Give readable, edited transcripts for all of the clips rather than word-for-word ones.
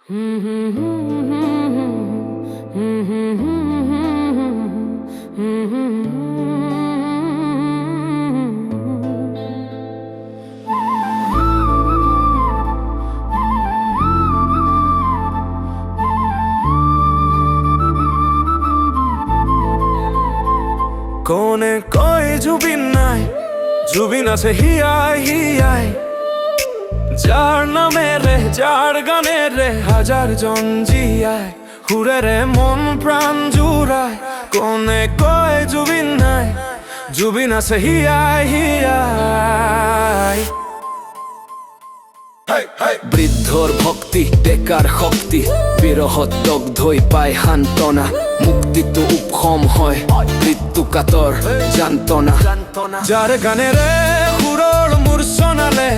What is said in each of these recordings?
কোনে কয় জুবিন নাই, জুবিন আছে হিয়ায় হিয়ায়। যার নামে রে, যার গানে রে, হাজার জন জিয়ায়। হুরে রে মন প্রাণ জুড়ায়। কোনে কয় জুবিন নাই, জুবিন আছে হিয়ায় হিয়ায়। বৃদ্ধর ভক্তি, টেকার শক্তি, বিরহ দগ্ধই পায় সান্তনা। মুক্তি তো উপশম হয়, মৃত্যু কাতৰ যান্তনা। যাৰ গানেৰে সুৰৰ মূৰ্ছনালে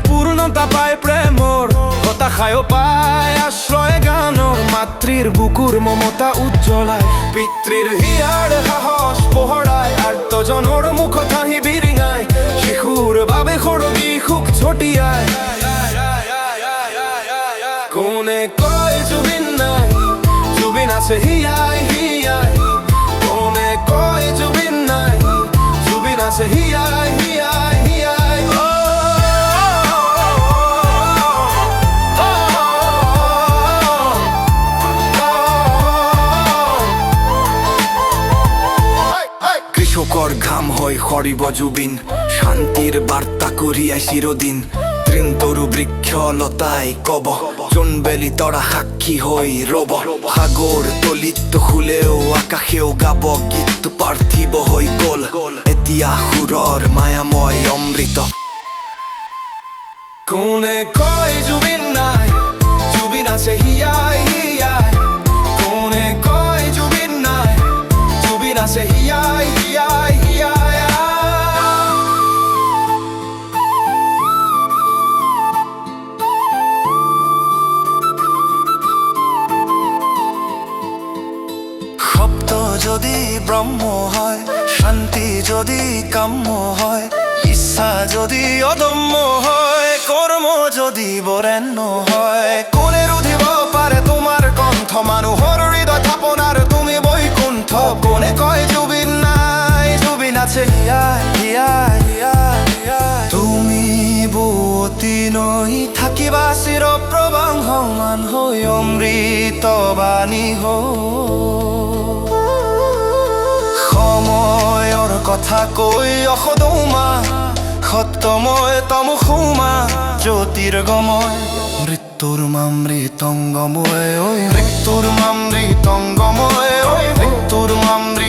পূৰ্ণতা পায় প্ৰেমৰ। হতাশায়ো পায় আশ্ৰয় গানৰ। মাতৃৰ বুকুৰ মমতা উজ্জ্বলায়, পিতৃৰ হিয়াৰ সাহস পোহৰাই। আৰ্তজনৰ মুখত হাঁহি বিৰিঙায়, শিশুৰ বাবে সৰবি সুখ ছটিয়ায়। কোনে কয় জুবিন নাই, জুবিন আছে হিয়ায় হিয়ায়। কোনে কয় জুবিন নাই, জুবিন আছে হিয়ায় হিয়ায় হিয়ায়। কৃষকৰ ঘাম হৈ সৰিব জুবিন, শান্তিৰ বাৰ্তা কঢ়িয়াই চিৰদিন। তৃণতৰু বৃক্ষ লতাই কব, জোনবেলি তৰা সাক্ষী হৈ ৰব। সাগৰ তলিত শুলেও আকাশেও গাব, গীতটো পাৰ্থিব হৈ গল এতিয়া সুৰৰ মায়াময় অমৃত। কোনে কয় জুবিন নাই, জুবিন আছে হিয়ায় হিয়ায়। কোনে কয় জুবিন নাই, জুবিন আছে হিয়ায় হিয়ায় হিয়ায়। শব্দ যদি ব্ৰহ্ম হয়, শান্তি যদি কাম্য হয়, ইচ্ছা যদি অদম্য হয়, কৰ্ম যদি বৰেণ্য হয়। কোনে ৰুধিব পাৰে তোমাৰ কণ্ঠ, মানুহৰ হৃদয় থাপনাৰ তুমি বৈকুণ্ঠ। কোনে কয় জুবিন নাই, জুবিন আছে হিয়ায় হিয়ায় হিয়ায় হিয়ায়। তুমি বুৱতী নৈ থাকিবা চিৰ প্ৰবাহমান হৈ, অমৃত বাণী হৈ। সময়ৰ কথা কৈ অসদৌমা, সত্যময় তমসৌমা জ্যোতিৰ্গময়। মৃত্যুৰ মামৃতংগময়, মৃত্যুৰ মামৃতংগময়, মৃত্যুৰ মামৃত